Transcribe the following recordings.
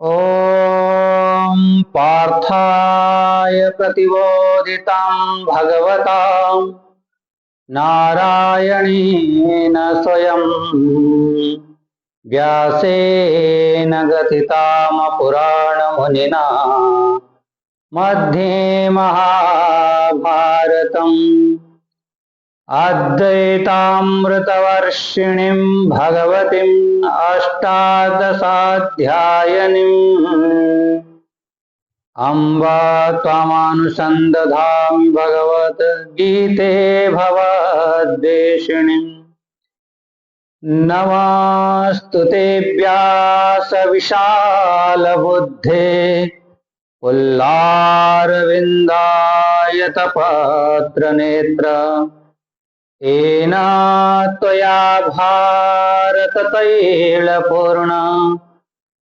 ॐ पार्थाय प्रतिबोधितं भगवता नारायणेन स्वयं व्यासेन गथिताम पुराणमुनिना मध्ये महाभारतम् अद्वैतामृतवर्षिणीं भगवतीम् अष्टादशाध्यायिनीम् अम्ब त्वामनुसन्दधामि भगवद्गीते भवद्वेषिणीम् नमस्तुते व्यासविशालबुद्धे पुल्लारविन्दायतपत्रनेत्र येन त्वया भारततैलपूर्ण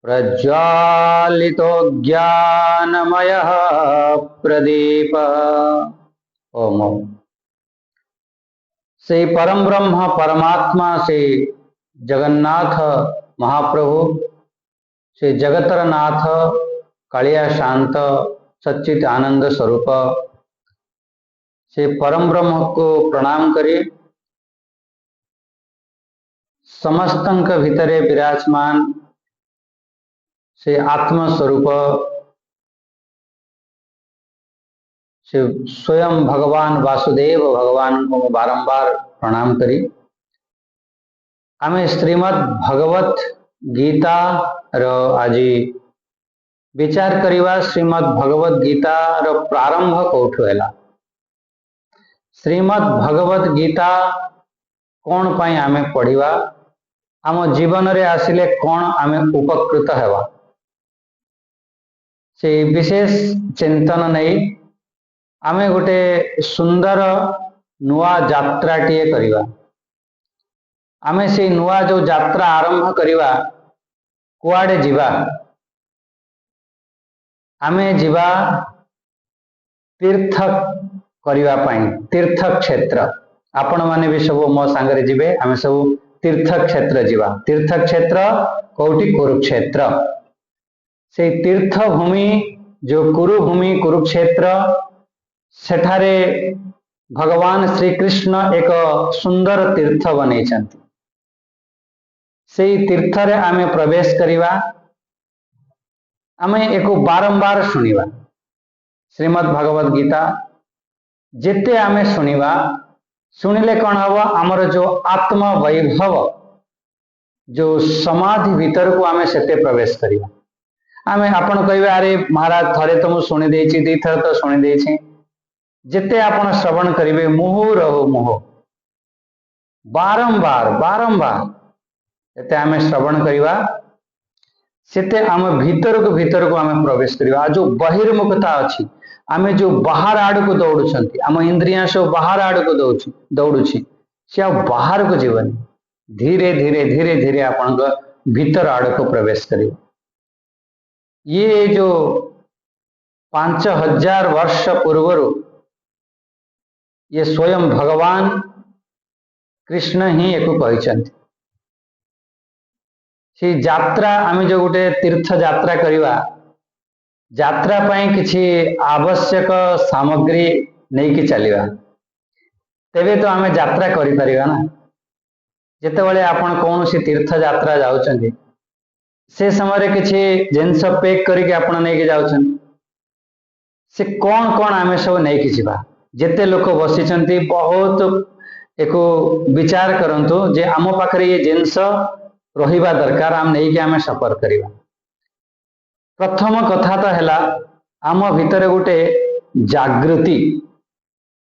प्रज्वालितो ज्ञानमयः प्रदीप। ओम। श्री परम ब्रह्म परमात्मा श्री जगन्नाथ महाप्रभु श्री जगतरनाथ कालिया शांत सच्चित आनंद स्वरूप से परम ब्रह्म को प्रणाम करी समस्तंक भितरे विराजमान से आत्म स्वरूप से स्वयं भगवान वासुदेव भगवान को बारंबार प्रणाम करी आमे श्रीमद् भगवत गीता रो आज विचार करिवा श्रीमद् भगवत गीता रो प्रारंभ कोठु हैला। श्रीमद् भगवत गीता कौन पाई आमे पढ़िवा आम जीवन रे आसिले कौन आमे उपकृत हेवा से विशेष चिंतन नहीं आमे गोटे सुंदर नुआ यात्रा टीए करिवा। आमे से नुआ जो यात्रा आरंभ करिवा कुआडे जीवा आमे जीवा तीर्थ करिवा पाई तीर्थ क्षेत्र आपण माने भी सब मो सांगरे जीवे आमे सब तीर्थ क्षेत्र जीवा। तीर्थ क्षेत्र कोटि कुरुक्षेत्र से तीर्थ भूमि जो कुरुभूमि कुरुक्षेत्र सेठारे भगवान श्री कृष्ण एक सुंदर तीर्थ बनै छथि। से तीर्थ रे आमे प्रवेश करिवा आमे एको बारंबार सुनिवा श्रीमद् भगवत गीता जेते आमे सुनिवा सुनिले कौन हवा आमर जो आत्म वैभव जो समाधि भीतर को आमे सेते प्रवेश करिवा। आमे आपण कहबे अरे महाराज थरे तो मु सुनि देछि दी थर तो सुनि देछि जेते आपण श्रवण करिवे मुहुरहु मुह बारंबार बारंबार जेते आमे श्रवण करिवा सेते आम भीतर को आमे प्रवेश करिवा। जो बहिर्मुखता अछि आमे जो बाहर आड़ को दौड़ुछंती आम इंद्रिया सब बाहर आड़ को दौड़ुछि से आ बाहर को जीवन धीरे धीरे धीरे धीरे आपण भीतर आड़ को प्रवेश करिवा। ये जो 5000 वर्ष पूर्व ये स्वयं भगवान कृष्ण ही एक कहते सी यात्रा आम जो गोटे तीर्थ यात्रा करिवा यात्रा पाई किछि आवश्यक सामग्री नहीं कि चलिवा तेबे तो आमे यात्रा करि परिबा ना। जेते बेले आपण कौन सी तीर्थ यात्रा जाउछंती से समय रे किछि जिंस पैक करिके आपण नै कि जाउछंती से कौन कौन आमे सब नै कि जिबा। जेते लोक बसिचंती बहुत एको विचार करंतु जे आम पाखरे ये जिंस रहिबा दरकार आम नै कि आमे सफर करिबा। प्रथम कथा तो हैला आम भितर गोटे जागृति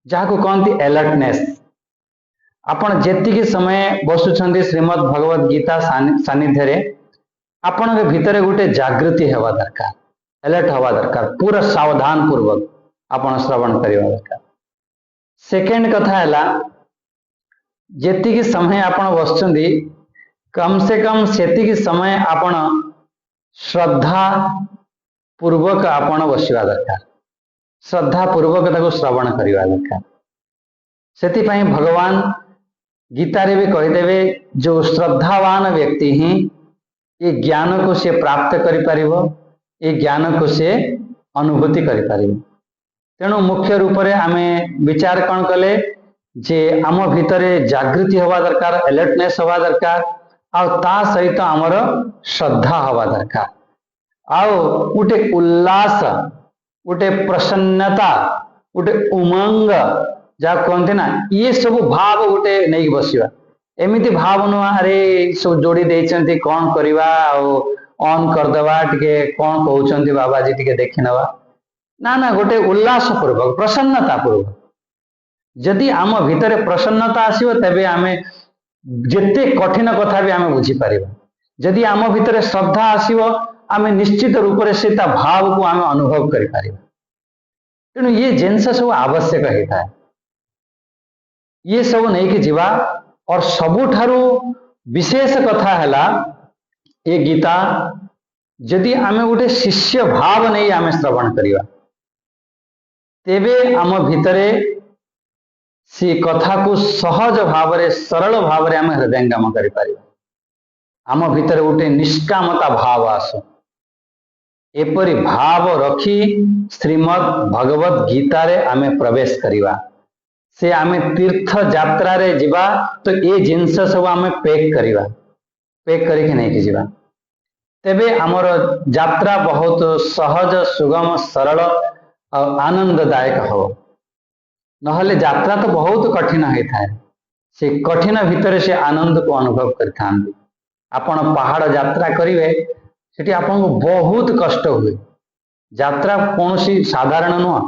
जहां कहती अलर्टनेस। आपण जेतिकी समय बसुछंती श्रीमद् भगवत गीता सानिध्य रे आपण के भितर गोटे जागृति हेवा दरकार अलर्ट हवा दरकार पूरा सावधान पूर्वक आपण श्रवण करिवा दरकार। सेकेंड कथा हैला जेतिकी समय आपण बसुछंती कम से कम सेतिकी समय आपण श्रद्धा पूर्वक आपण बसिवा दरकार श्रद्धा पूर्वक ताको श्रवण करिवा दरकार। सेति पई भगवान गीता रे भी कहिदेवे जो श्रद्धावान व्यक्ति ही ये ज्ञान को सी प्राप्त करिपारिबो, ये ज्ञान को सी अनुभूति करिपारिबो। तेणु मुख्य रूप से आमे विचार कौन कले जे आम भितरे जागृति हवा दरकार, अलर्टनेस हवा दरकार, आउ ता सहित आमर श्रद्धा हवा दरकार, आउ गोटे उल्लास, गोटे प्रसन्नता, गोटे उमंग जहाँ कहते ना, ये सब भाव गोटे नहीं बसवा। एमती भाव नुआ अरे सब जोड़ी देइछन्ति कौन करवा ऑन करदवा टिके कौन कहउछन्ति बाबाजी टिके देखि नवा, ना ना गोटे उल्लास पूर्वक प्रसन्नता पूर्वक जदि आम भितर प्रसन्नता आसीबो तबे आमे जेते कठिन कथा भी आमे बुझी पारिबा। जदि आम भितर श्रद्धा आसीबो आमे निश्चित रूप से ता भाव को आमे अनुभव करि पारिबा। तेणु ये जिनस सब आवश्यक होता है, ये सब नहीं कि जीवा। और सबुठारु विशेष कथा हैला ये गीता जदि आमे गोटे शिष्य भाव नहीं आमे श्रवण करिवा तेबे आम भितरे सी कथा को सहज भाव रे सरल भाव रे आमे हृदयंगम करि पारिबा। आम भितरे गोटे निष्कामता भाव आसो, एपरि भाव रखी श्रीमद् भगवत गीता रे आमे प्रवेश करिवा। से आमे तीर्थ यात्रा रे जिबा तो ये जिनस सब आमे पैक करिवा, पैक करके नहीं कि जिबा, तेबे आमर यात्रा बहुत सहज सुगम सरल और आनंददायक हो। नहले यात्रा तो बहुत कठिन होता है, से कठिन भितर से आनंद को अनुभव करता। आपण पहाड़ यात्रा करिवे सेठी आपन को बहुत कष्ट हुए, यात्रा कौन सी साधारण नुह,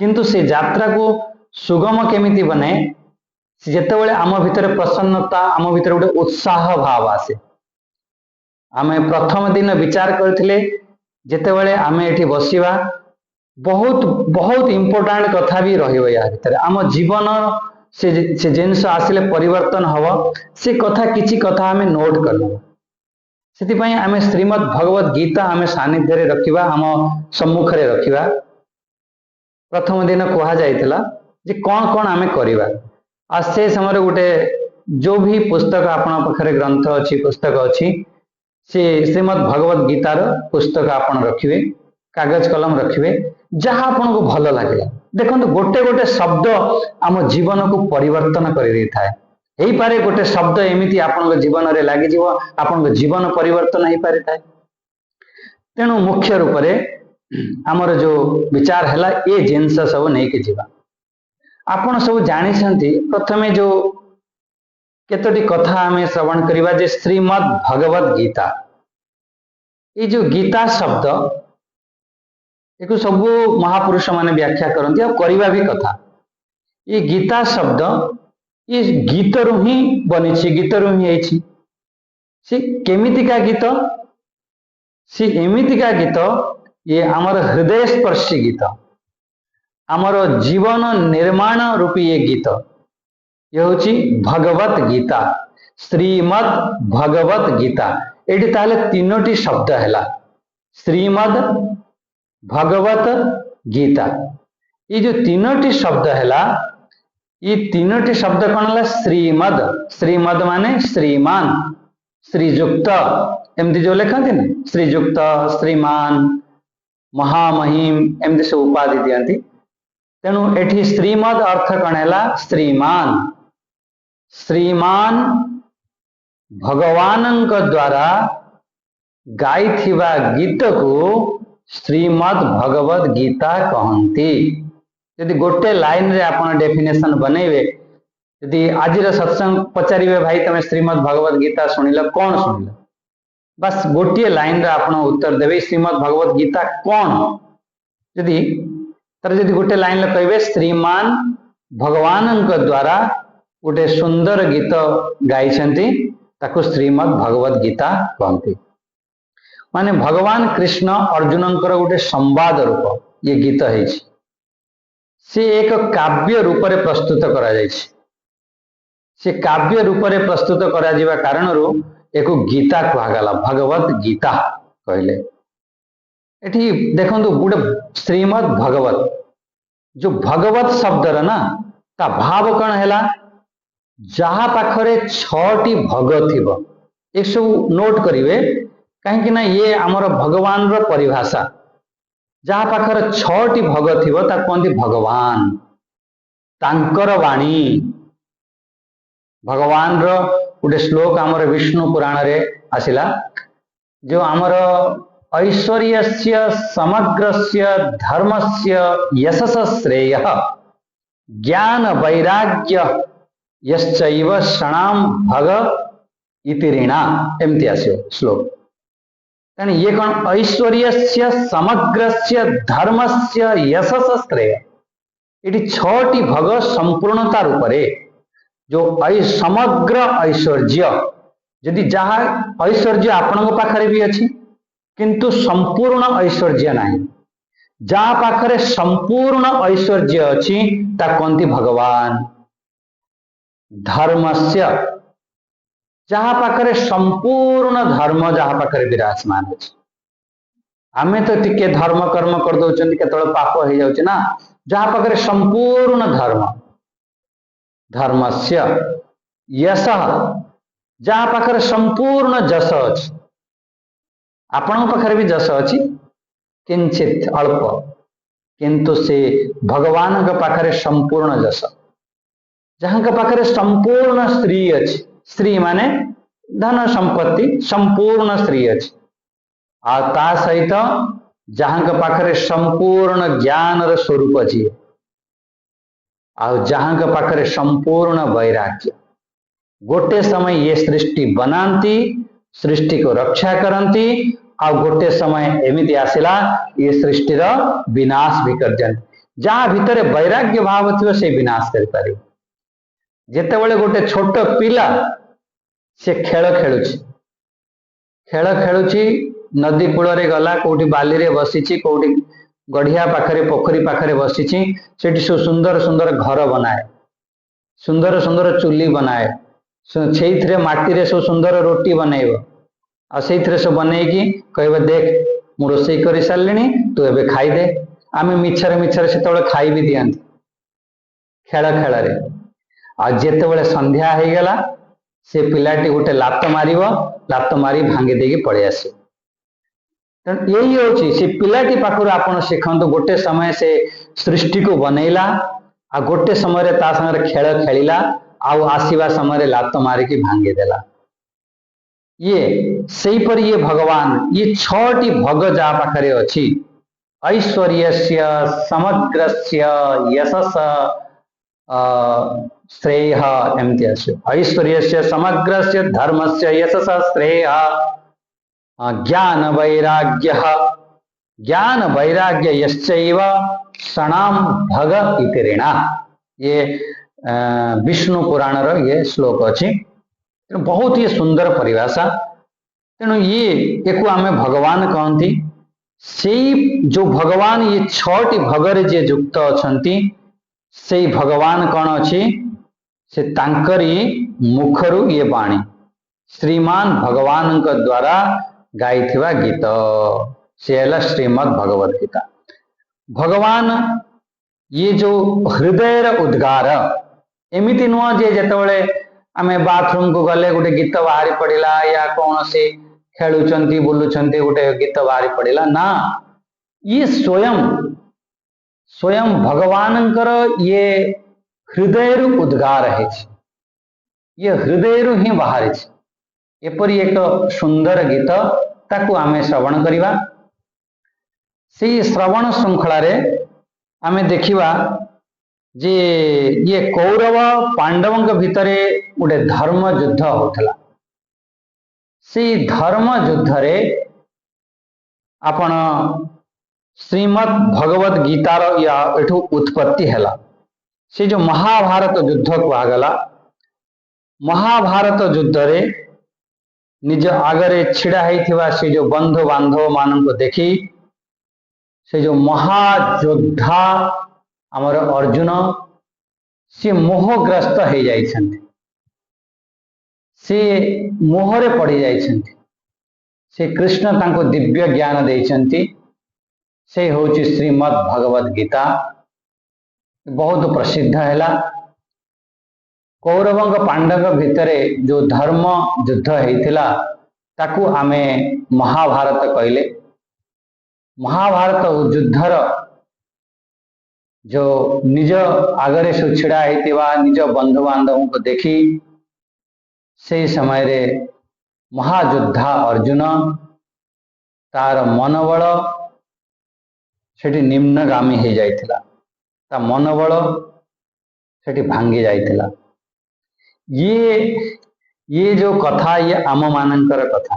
किंतु से यात्रा को सुगम केमिति बने जेतेबेले आम भितर प्रसन्नता, आम भितर गोटे उत्साह भाव आसे। आमे प्रथम दिन विचार करथिले जेतेबेले आमे एठी बसिवा बहुत बहुत इंपोर्टेंट कथा भी रहिबो या भितर आम जीवन से जिनस आसिले परिवर्तन हव, से कथा किछि कथा आमे नोट करबो। सेति पई आमे श्रीमद् भगवत गीता आमे सानिध्य रे रखिबा, आम सम्मुख रे रखिबा। प्रथम दिन कहा जाइतिला जे कौन कौन आमे करिबा, आ से समय गोटे जो भी पुस्तक आपण पाखरे ग्रंथ अछि, पुस्तक अछि, से श्रीमद् भगवत गीतार पुस्तक आपण रखिबे, कागज कलम रखिबे, जहाँ आपन को भल लगे। देखंतु गोटे गोटे शब्द आम जीवन को परिवर्तन कर देता है। यही पारे गोटे शब्द एमिति आपन जीवन रे लागि जीव, आपन जीवन परिवर्तन ही पारे थाए। तेणु मुख्य रूप से आमर जो विचार है ये जिनस सब नहीं कि जीवा। आपण सब जानी प्रथमे जो केतोटी कथा आमे श्रवण करिबा जे श्रीमद् भगवत गीता, ये जो गीता शब्द एक सब महापुरुष माने व्याख्या करती और करवा भी कथा। ये गीता शब्द ये गीत रु ही बनी, गीत रु ही है। सी केमितिका गीत, सी एमितिका गीत, ये आमर हृदय स्पर्शी गीत, आमर जीवन निर्माण रूपी ये गीत, ये होची भगवत गीता, श्रीमद् भगवत गीता। एटी ताले तीनोटी शब्द हैला, श्रीमद् भगवत गीता। ये जो तीनोटी शब्द हैला, ये तीनोटी शब्द कौन है? श्रीमद्, श्रीमद् माने श्रीमान, श्रीजुक्त, एमती जो लिखते ना श्रीजुक्त, श्रीमान, महामहिम, एमती सब उपाधि दियंती। तेणु एठी श्रीमद् अर्थ कौन है? श्रीमान। श्रीमान भगवान द्वारा गाई थिबा गीत को श्रीमद् भगवत गीता कहती। यदि गोटे लाइन रे आपण डेफिनेशन बनइबे, यदि आज सत्संग पचारिबे भाई तमे श्रीमद् भगवत गीता सुनिल, कौन सुनिल, बस गोटे लाइन रे आपण उत्तर देबे श्रीमद् भगवत गीता कौन। यदि तर यदि गोटे लाइन रे कहबे श्रीमान भगवान द्वारा गोटे सुंदर गीत गाइछन्ति, ताको श्रीमद् भगवत गीता कहती। माने भगवान कृष्ण अर्जुन गोटे संवाद रूप ये गीत है, से एक काव्य रूप रे प्रस्तुत करा जायछि। से काव्य रूप रे प्रस्तुत करा जिबा कारणरू एक गीता कहगला, भगवत गीता कहले। एठी देखंतु गोटे श्रीमद् भगवत, जो भगवत शब्द ना ता भाव कौन हैला? जहाँ पाखरे 6टी भग थिबो, एक सब नोट करिवे कहीं ये आमर भगवान रो परिभाषा जहाँ पाखर 6टी भग थिबो ता कहते भगवान तांकर वाणी भगवान रो गोटे श्लोक आमर विष्णु पुराण रे आसिला जो आमर ऐश्वर्यस्य समग्रस्य धर्मस्य यशस श्रेय ज्ञान वैराग्य यश्चैव क्षणाम भग इति ऋणा एमती आसो श्लोक कारण ये कौन ऐश्वर्यस्य समग्रस्य धर्मस्य यशस श्रेय ये 6टी भग संपूर्णता रूप रे जो समग्र ऐश्वर्य यदि जहाँ ऐश्वर्य आपण पाखरे भी अच्छी किंतु संपूर्ण ऐश्वर्य नहीं जहाँ पाखरे संपूर्ण ऐश्वर्य अच्छी ता कहती भगवान धर्मस्य जहाँ पाखरे संपूर्ण धर्म जहाँ पाखरे विराजमान अच्छे आमे तो टिके धर्म कर्म कर दौरान केतल पाप हो जाउछ ना जहाँ पाखरे संपूर्ण धर्म धर्मस्य यश जहाँ पाखरे संपूर्ण जस अच्छी आपण पाखरे भी जस अच्छी किंचित अल्प किंतु से भगवान के पाखरे संपूर्ण जस जहाँ के पाखरे संपूर्ण स्त्री अच्छी स्त्री माने धन संपत्ति संपूर्ण स्त्री अच्छी आ ता सहित जहाँ के पाखरे संपूर्ण ज्ञान र स्वरूप अच्छी आ जहाँ के पाखरे संपूर्ण वैराग्य गोटे समय ये सृष्टि बनाती सृष्टि को रक्षा करती आ गोटे समय एमती आसला ये सृष्टि विनाश भी कर दिखती जहाँ भितर वैराग्य भाव थी से विनाश कर जेतेबेले गोटे छोट पिला से खेल खेलुची नदी कूल रे गला कोठी बाली रे बसीची कोठी गढ़िया पाखरे पोखरी पाखरे बसीची सेठी सुंदर सुंदर घर बनाए सुंदर सुंदर चुली बनाए से माटी रे सब सुंदर रोटी बनैब आ से सब बनईकी कह देख मु रोसई कर सारे तू एबे खाईदे आम मिछर मिछर से खाई भी दियंती खेल खेल रे आ जेतेबेले संध्या हो गला से पिलाटी गोटे लात मारी भांगी देकी पड़े आस यही हूँ से पिलाटी पाखर आपण शिखतु गोटे समय से सृष्टि को बनैला आ गोटे समय ता संगे खेल खेलिला आसवा समय लात मारिकी भांगी देला ये सही पर ये भगवान ये 6टी भग जहाँ पाखरे अच्छी ऐश्वर्यस्य समग्रस्य यशस श्रेय एमती आस ऐश्वर्यस्य समग्रस्य धर्मस्य यशस श्रेय ज्ञान वैराग्य यश्चैव क्षणाम भग इति ऋणा ये विष्णु पुराण रो ये श्लोक अच्छी बहुत ही सुंदर परिभाषा तेणु ये आमे भगवान कहती से जो भगवान ये 6टी भगरे जे युक्त अछंती से भगवान कौन अच्छी से तांकरी मुखरु ये वाणी श्रीमान भगवान द्वारा गाइथिवा गीत से है श्रीमद् भगवद गीता भगवान ये जो हृदय उद्गार एमती नुह जे जेतेबेले आमे बाथरूम को गले गोटे गीत बाहरी पड़िला या कौन से खेलुचंती बुलुचंती गोटे गीत बाहरी पड़िला ना ये स्वयं भगवानंकर ये हृदय उद्गार है ये हृदय ही बाहरी एपरी एक सुंदर गीत ताकू आमे श्रवण करिवा से श्रवण श्रृंखला रे आमे देखिवा जे ये कौरव पांडवों के भितरे गोटे धर्म युद्ध होता से धर्म युद्ध रे आपण श्रीमद् भगवद गीतार या एठू उत्पत्ति हैला से जो महाभारत युद्ध कहगला महाभारत युद्ध रे निज आगरे छिड़ा होइथिबा से जो बंधु बांधव मान को देखी से जो महायोद्धा आमर अर्जुन सी मोहग्रस्त हो जाइछन्ति से मोहरे पड़ी जाइछन्ति से कृष्ण तांको दिव्य ज्ञान देइछन्ति से होची श्रीमद् भगवद गीता बहुत प्रसिद्ध हैला कौरव पांडव भितरे जो धर्म युद्ध होइथिला ताकू आमे महाभारत कहले। महाभारत युद्धर जो निज आगरे सब छिड़ा होइतिबा निज बंधु बांधव को देखी से समय रे महायोद्धा अर्जुन तार मनोबल सेठी निम्नगामी हो जाइथिला, ता मनोबल सेठी भांगी जाइथिला। ये जो कथा ये आम मानकर कथा।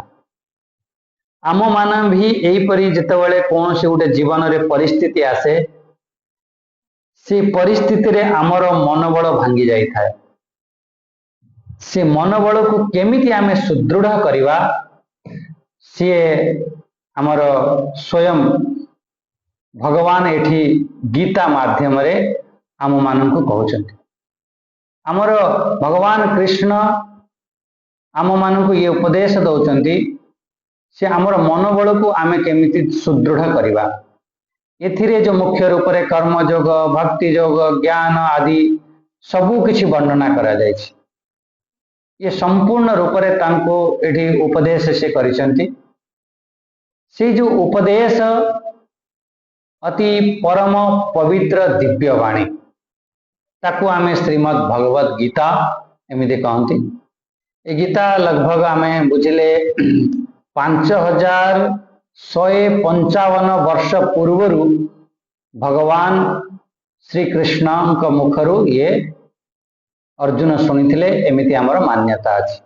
आम मान भी एहीपरि जेतेबेले कौन से गोटे जीवन रे परिस्थिति आसे से परिस्थिति रे आमर मनोबल भांगी जाई थाए। से मनोबल को केमिति आमे सुदृढ़ करिवा से आमर स्वयं भगवान एठी गीता माध्यम रे आम मान को कहउछन्ति। आमर भगवान कृष्ण आम मान को ये उपदेश दउछन्ति से आमर मनोबल को आमे केमिति सुदृढ़ करिवा। एथिरे जो मुख्य रूप से कर्म योग, भक्ति योग, ज्ञान आदि सबू किछि वर्णना करा जायछि। ये संपूर्ण रूप से तांको एठी उपदेश से करिसन्ति। से जो उपदेश अति परम पवित्र दिव्य वाणी ताकू आमे श्रीमद् भगवत गीता एमिति कहंती। ए गीता लगभग आमे बुझिले 5155 वर्ष पूर्वरु भगवान श्री कृष्ण मुखरु ये अर्जुन शुणिथिले एमिति आमर मान्यता अछि।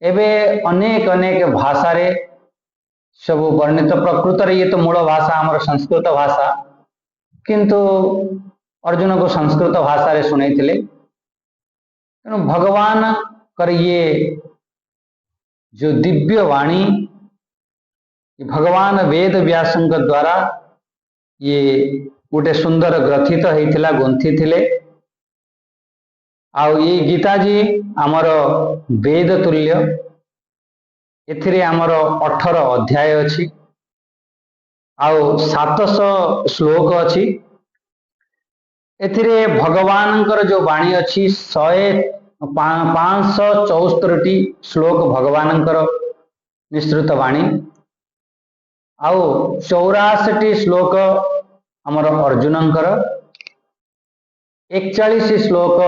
एबे अनेक अनेक भाषा रे सब वर्णित। प्रकृत रे ये तो मूल भाषा आमर संस्कृत भाषा, किंतु अर्जुन को संस्कृत भाषा रे शुणैथिले। तेणु भगवान कर ये जो दिव्य वाणी भगवान वेद व्यासंक द्वारा ये गोटे सुंदर ग्रथित होइथिला, गुंथि थिले। आउ ये गीता जी आमर वेद तुल्य। एथिरे आमर 18 अध्याय अछि आउ 700 श्लोक अछि। एथिरे भगवानंकर जो वाणी अछि 574 श्लोक भगवानंकर निश्चित वाणी आउ 84 श्लोक आमर अर्जुनंकर, 41 श्लोक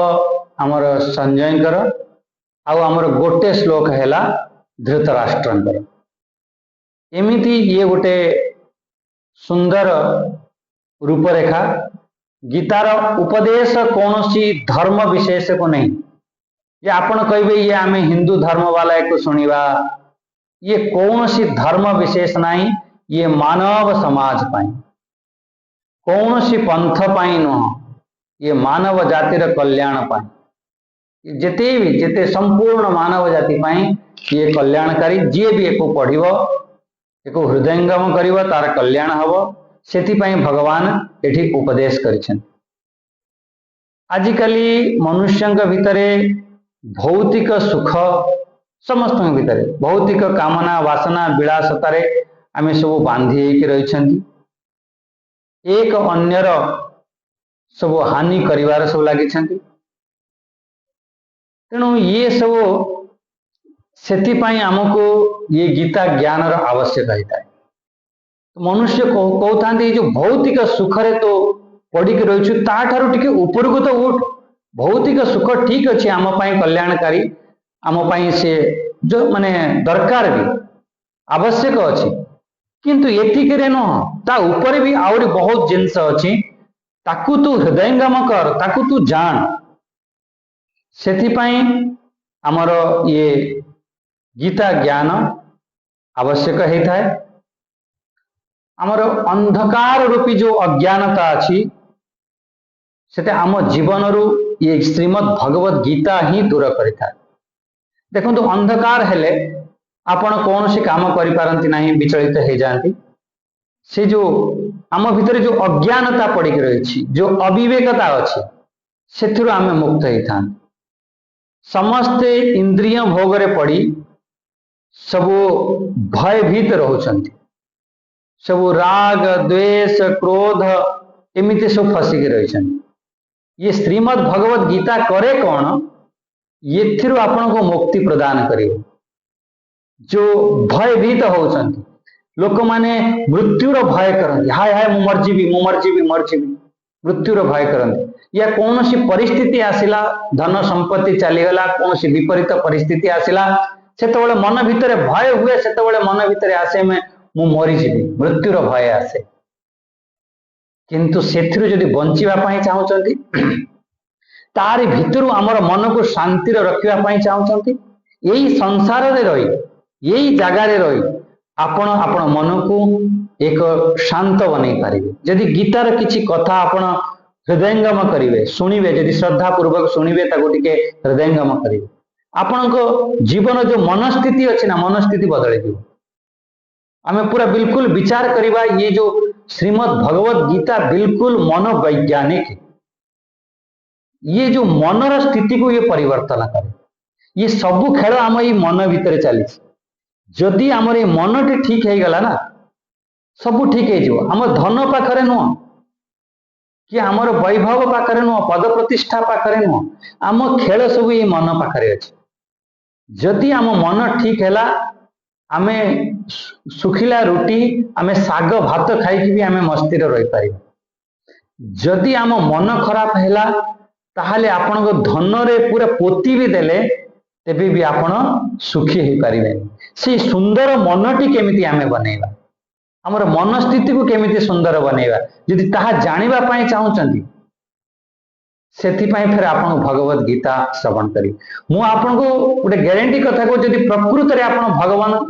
आमर संजयंकर आउ आमर गोटे श्लोक हैला धृतराष्ट्रंकर। एमिति ये गोटे सुंदर रूपरेखा। गीतार उपदेश कौनसी धर्म विशेष को नहीं ये आपण कहबे ये आमे हिंदू धर्म वाला एक सुनिबा, ये कौनसी धर्म विशेष नहीं। ये मानव समाज पाई, कौनसी पंथ पाई नुह, ये मानव जातिर कल्याण पाई। जेते संपूर्ण मानव जाति पाई ये कल्याणकारी। जे भी एको पढ़िबो एको हृदयंगम करिबो तार कल्याण हबो। सेथिपाई भगवान एठी उपदेश करिछन। आजिकाली मनुष्यंक भितरे भौतिक सुख समस्त भितरे भौतिक कामना वासना विलासतारे आमे सब बांधी होइके रहिछन्ति। एक अन्यर सब हानि करिवार सब लागिछन्ति। तेणु ये सब सेथिपाई हमको ये गीता ज्ञान आवश्यक होता है। मनुष्य कहता जो भौतिक सुखरे तो पड़िक रही ताठारू टिके उपरको तो उठ। भौतिक सुख ठीक अच्छे आम कल्याणकारी, आम से जो माने दरकार भी आवश्यक अच्छी, किंतु एतिक नुह ता ऊपर भी आहरी बहुत जिनस अच्छी। ताकू तू हृदयंगम कर, ताकू तू जान। सेथिपाई आमर ये गीता ज्ञान आवश्यक होता है। आमर अंधकार रूपी जो अज्ञानता अच्छी से आम जीवन रु ये श्रीमद् भगवत गीता ही दूर करिथा। देखो अंधकार हेले आपण कौन सी काम करि पारंती नहीं, विचलित हो जाती। से जो आम भितर जो अज्ञानता पड़ी रही, जो अविवेकता अच्छी, से आम मुक्त होता। समस्ते इंद्रिय भोगरे पड़ी सब भयभीत रोचंती। सब राग द्वेष क्रोध एमिति सब फसिक रही। ये श्रीमद् भगवत गीता करे कौन, ये आपन को मुक्ति प्रदान करियो। जो भयभीत होउछंती लोक माने मृत्युर भय करंती हाय हाय मु मरजीबी मृत्युर भय करंती या कौन सी परिस्थिति आसिला धन संपत्ति चलीगला कौन सी विपरीत परिस्थिति आसिला सेतबेले मन भितर भय हुए सेतबेले मन भितर आसे में मु मरीजीबी मृत्युर भय आसे किंतु सेथिरु जदि बंचिबा पई चाहुचंती तारि भितरु हमर मन को शांति रखिबा पई चाहुचंती यही संसार रे रही यही जगार रही आपण आपण मन को एक शांत बनै पारिबे यदि गीतार किछि कथा आपण हृदयंगम करिवे सुनिबे यदि श्रद्धा पूर्वक सुनिबे ताको टिके हृदयंगम करिवे आपणको जीवन जो मनस्थिति अछि ना मनस्थिति बदलै दियो आमे पूरा बिल्कुल विचार करिबा ये जो श्रीमद् भगवत गीता बिल्कुल मनोवैज्ञानिक ये जो मनर स्थिति को ये परिवर्तन करे ये सबु खेल आम ये मन भितर चली जदि आमर ये मनटी ठीक है गला ना सबु ठीक है आम धन पाखरे नुह कि आमर वैभव पाखरे नुह पद प्रतिष्ठा पाखरे नुह आम खेल सब ये मन पाखरे अछि जदि आम मन ठीक है आमे सुखिला रुटी आमे साग भात खाई भी आमे मस्ती रही पार जदि आम मन खराब है ताहले आपण को धन रे पूरा पोती भी देले तेबे भी आपण सुखी हो पारिबे से सुंदर मनटी केमिति आमे बनेबा हमर मन स्थिति को केमिति सुंदर बनेबा यदि ताहा जानिबा पई चाहुचंती सेति पई फिर आपण भगवत गीता श्रवण करी मु आपण को गोटे ग्यारंटी कथा को यदि प्रकृत रे आपण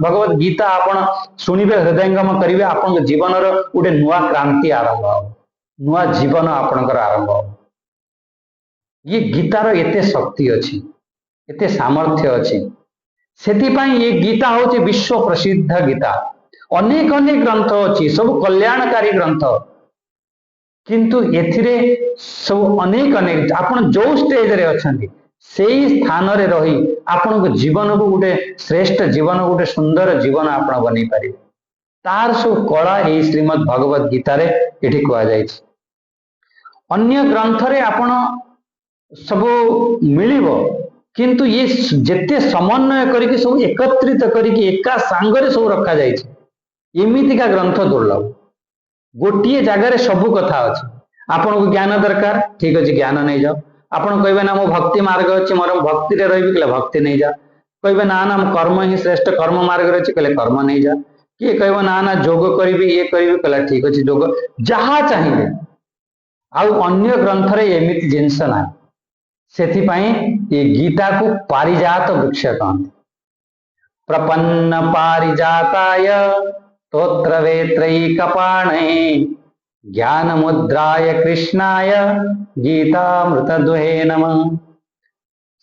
भगवत गीता आपण सुनिबे हृदयंगम करिवे आपण जीवन रो गोटे नुवा क्रांति आरंभ हो नुवा जीवन आपणकर आरंभ हो ये गीतार एते शक्ति अच्छी एते सामर्थ्य अच्छी सेति पई ये गीता होचे विश्व प्रसिद्ध गीता अनेक अनेक ग्रंथ अच्छी सब कल्याणकारी ग्रंथ किंतु एथिरे सब अनेक अनेक आपण जो स्टेज रे अछंती सेही स्थान रे रही आपण को जीवन को गोटे श्रेष्ठ जीवन गोटे सुंदर जीवन आपण बनै पारिबे तार सब कला ए श्रीमद् भगवत गीता रे एठी कुआ जायछि अन्य ग्रंथ रे आपण सब मिलिबो किंतु ये जेते समन्वय करके सब एकत्रित करके एका सांगरे सब रखा जायछि एमितिका ग्रंथ दुर्लभ गोटिए जगार सबु कथा अच्छे आपण को ज्ञान दरकार ठीक अच्छे ज्ञान नहीं जाओ आपण कहबे ना मो भक्ति मार्ग अच्छे मोर भक्ति रे रही कहले भक्ति नहीं जा कहबे ना ना कर्म ही श्रेष्ठ कर्म मार्ग रे कहले कर्म नहीं जा किए कहबे ना ना जोग करिबे ये करिबे कहले ठीक अच्छे जोग जहा चाहिए आउ अन्य ग्रंथ रे एमिति जिंस ना सेथि पई ये गीता को पारिजात वृक्ष कहते प्रपन्न पारिजाताय तोत्र वेत्रैकपाणे ज्ञान मुद्राय कृष्णाय गीतामृतद्वहे नमः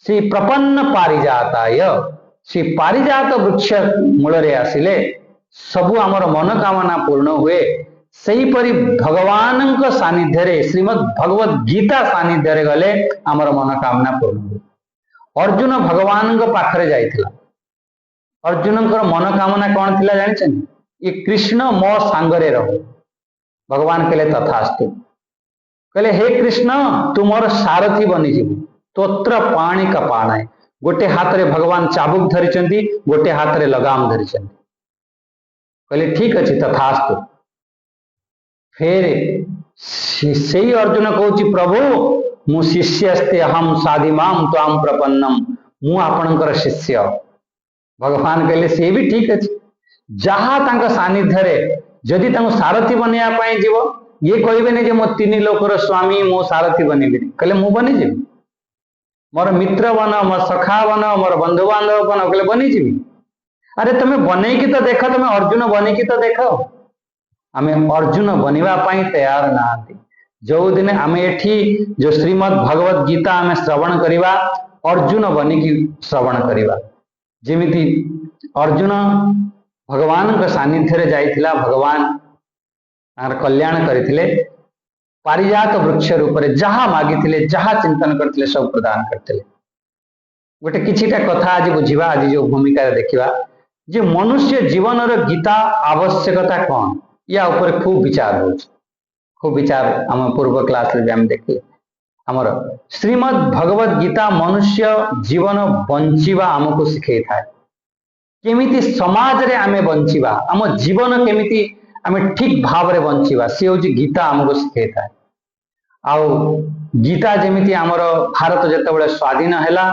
श्री प्रपन्न पारिजाताय श्री पारिजात वृक्ष मूल रे आसिले सबु आमर मनोकामना पूर्ण हुए सही परि भगवान सानिध्य रे श्रीमद् भगवत गीता सानिध्य रे गले आमर मनोकामना पूर्ण हुए अर्जुन भगवान पाखरे जाइथिला अर्जुन मनोकामना कौन थिला जानिछन ये कृष्ण मो सांगरे रहो भगवान कहले तथास्तु कहले हे कृष्ण तू मोर सारथी बनी जीवु तोत्र पाणी कपाणाय गोटे हाथ रे भगवान चाबुक धरिचंती गोटे हाथ रे लगाम धरिचंती कहले ठीक अछि तथास्तु फिर सेही अर्जुन कहूची प्रभु मु शिष्यस्ते अहम साधिमाम त्वाम प्रपन्नम मु आपणकर शिष्य भगवान कहले से भी ठीक अछि जहा तांका सानिध्य रे जदि तांको सारथी बनिया पाए जीव ये कहबे ने जे मो तीन लोकर स्वामी मो सारथी बनिबे कहले मु बनि जीवी मोर मित्र बन मोर सखा बन मोर बंधु बांधव बन कहले बनि जीवी अरे तमे बनै की तो देख तमे अर्जुन बनै की तो देख आमे अर्जुन बनिबा पाई तैयार नाहंती जो दिन आमे एठी जो श्रीमद् भगवत गीता आमे श्रवण करिबा अर्जुन बनि की श्रवण करिबा जेमिति अर्जुन भगवान का सानिध्य रे जाइथिला भगवान आर कल्याण करिथिले पारिजात वृक्ष रूप रे जहा मागिथिले जहा चिंतन करथिले सब प्रदान करथिले गोटे किछिटा कथा आज बुझिबा आज जो भूमिका देखिबा जे मनुष्य जीवन रो गीता आवश्यकता कौन या ऊपर खूब विचार हो खूब विचार हम पूर्व क्लास रे हम देखिले हमर श्रीमद् भगवत गीता मनुष्य जीवन बंचिबा हमको सिखै थाए केमिति समाज रे आमे बंचिबा आम जीवन केमिति आमे ठीक भाव रे बंचिबा से होची गीता हमको सिखेता आउ गीता जेमिति आमर भारत जेतेबेले स्वाधीन हैला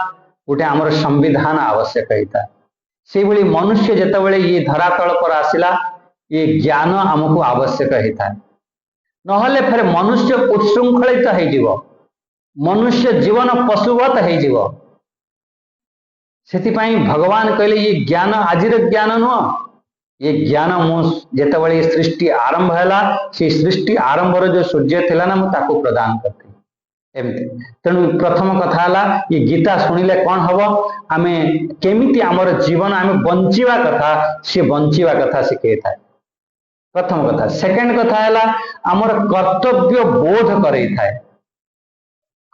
गोटे आमर संविधान आवश्यक होता से भली मनुष्य जेतेबेले ये धरातल पर आसिला ये ज्ञान हमको आवश्यक होता नहले फिर मनुष्य उच्छृंखलित हो जिवो मनुष्य जीवन पशुवत हो जिवो सेतिपाई भगवान कहले ये ज्ञान आजिर ज्ञान नुह ये ज्ञान मु जेतेबेले सृष्टि आरंभ हैला से सृष्टि आरंभ रो जो सूर्य थिला ना मु ताको प्रदान करते एमती तेणु प्रथम कथा हला ये गीता सुनिले कौन हबो आमे केमिति हमर जीवन आमे बंचिवा कथा से बंचिवा कथा सिखे थाए प्रथम कथा सेकंड कथा हला हमर कर्तव्य बोध करई थाए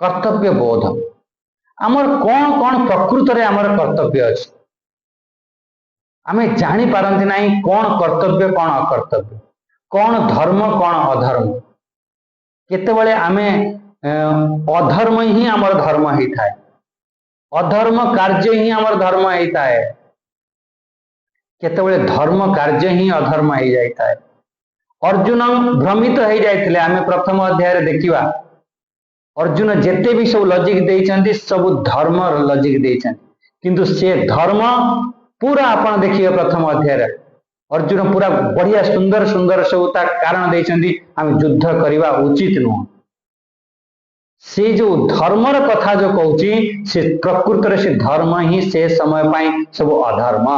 कर्तव्य बोध हमर कौन कौन प्रकृत रे हमर कर्तव्य अछि आमे जानी पारंती नाही कौन कर्तव्य कौन अकर्तव्य कौन धर्म कौन अधर्म केतेबेले आमे अधर्म ही हमर धर्म ही थाए अधर्म कार्य ही हमर धर्म ही थाए केतेबेले धर्म कार्य ही अधर्म ही जाई थाए अर्जुन भ्रमित हो जाइथिले आमे प्रथम अध्याय रे देखिबा अर्जुन जेते भी सब लॉजिक देइचंती सब धर्म लॉजिक देइचंती किंतु से धर्म पूरा आपण देखिए प्रथम अध्याय रे अर्जुन पूरा बढ़िया सुंदर सुंदर सब ता कारण देइचंती आमे युद्ध करिवा उचित नुह से जो धर्मर कथा जो कहूची से प्रकृत रे से धर्म ही से समय पाई सब अधर्म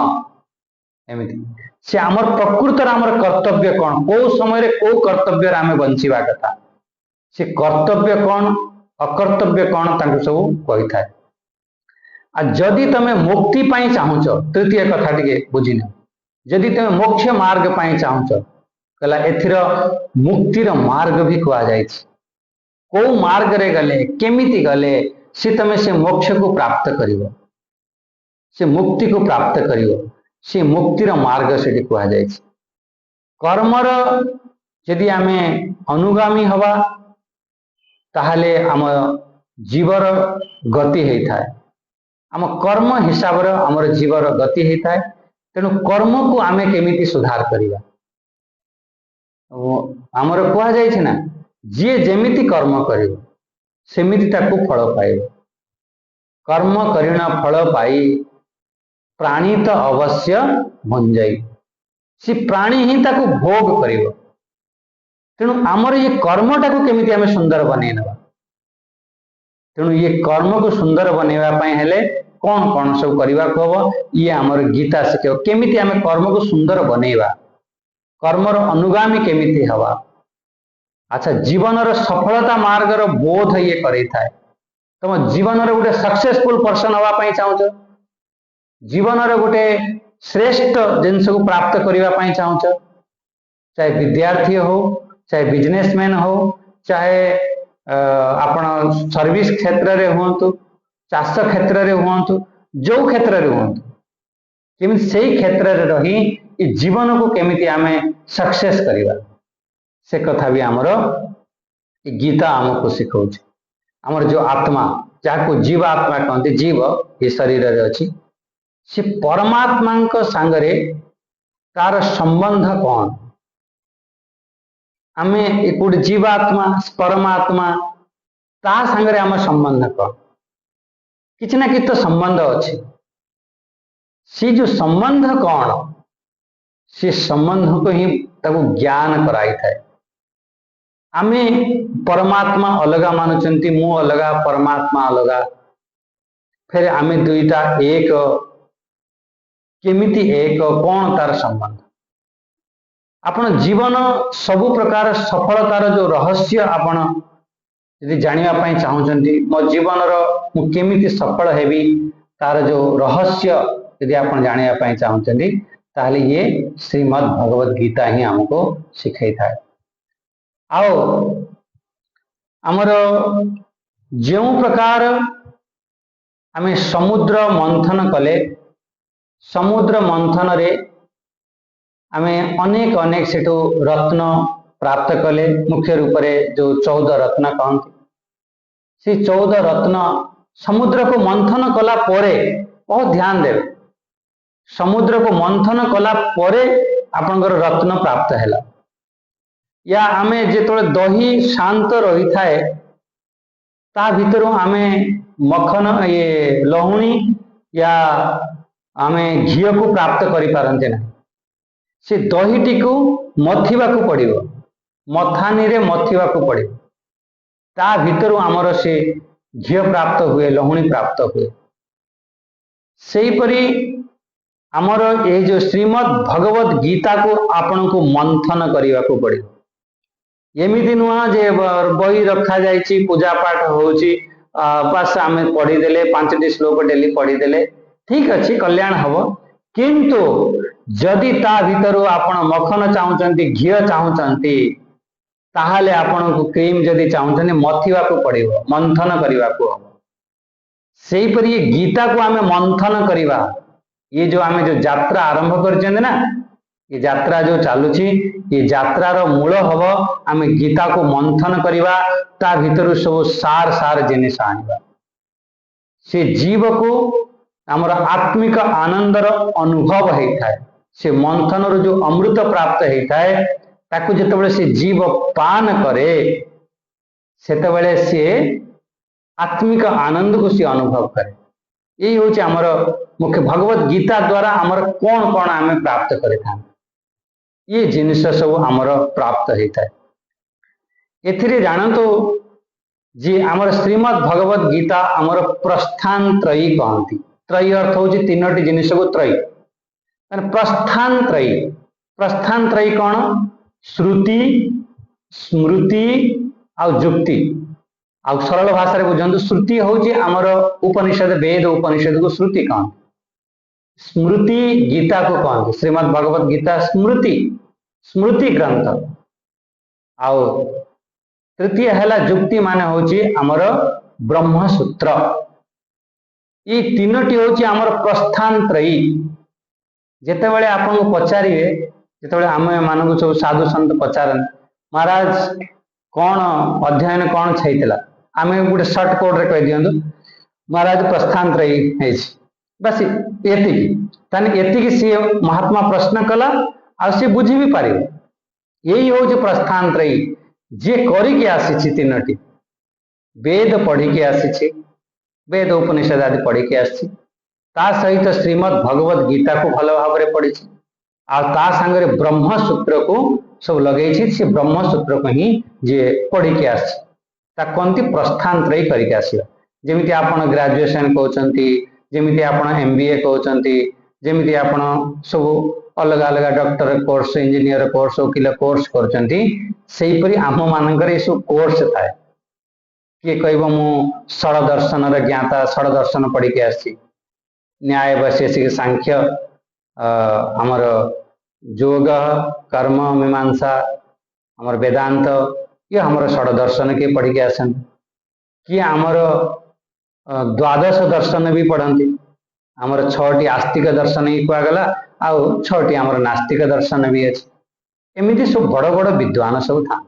एमिति से आमर प्रकृत आमर कर्तव्य कौन को समय रे को कर्तव्य रे आमे बंचिवा कथा से कर्तव्य कौन अकर्तव्य कौन तांको सब कहि थाए आ जदि तमे मुक्ति पाई चाहुच तृतीय कथा टिके बुझिन जदि तमे मोक्ष मार्ग पाई चाहुच कला एथिर मुक्तिर मार्ग भी कहा जायछि को मार्ग रे गले केमिति गले से तमे से मोक्ष को प्राप्त करिवो से मुक्ति को प्राप्त करिवो से मुक्तिर मार्ग से कहा जायछि कर्मर यदि आमे अनुगामी हवा ताहले आम जीवर गति होता है आम कर्म हिसाब रे आमर जीवर गति होता है तेणु कर्म को आमे केमिति सुधार करिवा आमर कहा जायछि ना जे जेमिति कर्म करिवो सेमिति ताकू फल पाइबो कर्म करिणा फल पाई प्राणी तो अवश्य भंजाई सी प्राणी ही ताकू भोग करिवो तेणु आमर ये कर्म टाकू केमिति आमे सुंदर बनै नबा तेणु ये कर्म को सुंदर बनैवा पई हेले कौन कौन सब करिवा को हबो ये आमर गीता शिखेव केमिति आमे कर्म को सुंदर बनैवा कर्मर अनुगामी केमिति हवा अच्छा जीवन रो सफलता मार्ग रो बोध ये करै थाए तुम जीवन रो गोटे सक्सेसफुल पर्सन हवा पई चाहूछ जीवन रो गोटे श्रेष्ठ जिनस को प्राप्त करिवा पई चाहूछ चाहे विद्यार्थी हो चाहे बिजनेसमैन हो चाहे आपण सर्विस क्षेत्र रे हुंतु चाष क्षेत्र रे हुंतु जो क्षेत्र रे हुंतु केमिति सेही क्षेत्र रे रही जीवन को केमिति आमे सक्सेस करिवा से कथा भी आमर गीता आमको सिखाउछ आमर जो आत्मा जाको जीव आत्मा कहते जीव ये शरीर रे अछि से परमात्मा को संगरे तार संबंध कौन आमे एक जीवात्मा परमात्मा ता संगरे आम संबंध कौन किछ ना किछ तो संबंध अछि से जो संबंध कौन से संबंध को ही ताको ज्ञान कराई थाए आमे परमात्मा अलगा मानुचंती मु अलगा परमात्मा अलगा फिर आमे दुईटा एक केमिति एक कौन तार संबंध आपण जीवन सबु प्रकार सफलतार जो रहस्य आपण यदि जानिया पाई चाहूचंती मो जीवन रो मु केमिति सफल हेबी तार जो रहस्य यदि आपण जानिया पाई चाहूचंती ताहले ये श्रीमद् भगवत गीता ही हमको सिखाई थाए आओ आमर जो प्रकार आमे समुद्र मंथन कले समुद्र मंथन रे आमे अनेक अनेक सेठू रत्न प्राप्त कले मुख्य रूप रे जो 14 रत्न कहते से 14 रत्न समुद्र को मंथन कला परे बहुत ध्यान देवे समुद्र को मंथन कला परे आपनकर रत्न प्राप्त हैला। या आमे जेतोले दही शांत रही थाए ता भीतर आमे मखन ये लहुणी या आमे घी को प्राप्त करि पारंते ना। से दहीटी को मथिबा को पड़िबो, मथानी रे मथिबा को पड़िबो, ता भीतर आमर से घी प्राप्त हुए, लहुणी प्राप्त हुए। सेही परी आमर ये जो श्रीमद् भगवत गीता को आपण को मंथन करने को पड़े। एमती नुह जे बही रखा जाइए पूजा पाठ होची बस आम पढ़ीदे 5टी श्लोक डेली पढ़ीदे ठीक अच्छे कल्याण हम, किंतु जदि ता भीतर आपण मखन चाहते घी चाहते ताहले आपण को क्रीम जदि चाहते मथिबा को पड़िबो, मंथन करने को हम। सेही परी गीता को आमे मंथन करवा, ये जो आमे जो यात्रा आरंभ कर ना, ये यात्रा जो चलुची ये यात्रार मूल हम आमे गीता को मंथन करवा, ता भीतर सब सार सार जिनिस आनिबा। से जीव को आमर आत्मिक आनंदर अनुभव होता है। से मंथन जो अमृत प्राप्त होता है ताकू जितेबाला से जीव पान करे सेतेबाला से आत्मिक आनंद को सी अनुभव करे। यही हूँ आमर मुख्य भगवत गीता द्वारा आमर कौन कौन आम प्राप्त कर ये जिनिस सब आमर प्राप्त होता है। एथिरे जानतु जी आमर श्रीमद् भगवत गीता आमर प्रस्थान त्रयी कहती। त्रयी अर्थ हूँ 3टी जिनिस को त्रयी, प्रस्थान त्रयी। प्रस्थान त्रयी कौन? श्रुति, स्मृति और जुक्ति। आ सरल भाषा रे बुझंतु, श्रुति हूँ आमर उपनिषद, वेद उपनिषद को श्रुति कहते। स्मृति गीता को कहते, श्रीमद् भगवत गीता स्मृति, स्मृति ग्रंथ। आउ तृतीय है जुक्ति माने हूँ आमर ब्रह्मसूत्र। ये 3टी हूँ आमर प्रस्थान त्रयी। जितेबाला आपको पचारे, जितेबाला आम मान सब साधु सन्त पचारन महाराज कौन अध्ययन कौन छाइला, आम गोटे सर्ट कोड रे कह दियंतु महाराज प्रस्थान त्रयी है बस एति सी महात्मा प्रश्न कला आ सी बुझी भी पार। यही हूँ प्रस्थान त्रयी जे करिके आसी 3टी वेद पढ़ी आसी, वेद उपनिषद आदि पढ़ी आसी, ता सहित श्रीमद् भगवत गीता को भल भाव में पढ़ी आ ता सांगरे ब्रह्मसूत्र को सब लगे। से ब्रह्मसूत्र को ही जे पढ़ी के आसी कहती प्रस्थान त्रयी करके आसवा। जमी आप ग्रेजुएशन कहते, जमी आप MBA कहते, जमी आप सब अलग अलग डॉक्टर कोर्स, इंजीनियर कोर्स, वकील कोर्स करपरी आम मानकर सब कोर्स थाए। किए कह मु षड़ दर्शन ज्ञाता, षड़ दर्शन पढ़ी के आसी, न्याय वैशेषिक सांख्य, आमर योग कर्म मीमांसा, आमर वेदांत, ये आमर षड़ दर्शन के पढ़ी के आसन। किए आमर द्वादश दर्शन भी पढ़ती, आमर 6टी आस्तिक दर्शन ही कहगला, आउ 6टी आमर नास्तिक दर्शन भी अच्छे। एमती सब बड़ बड़ विद्वान सब था।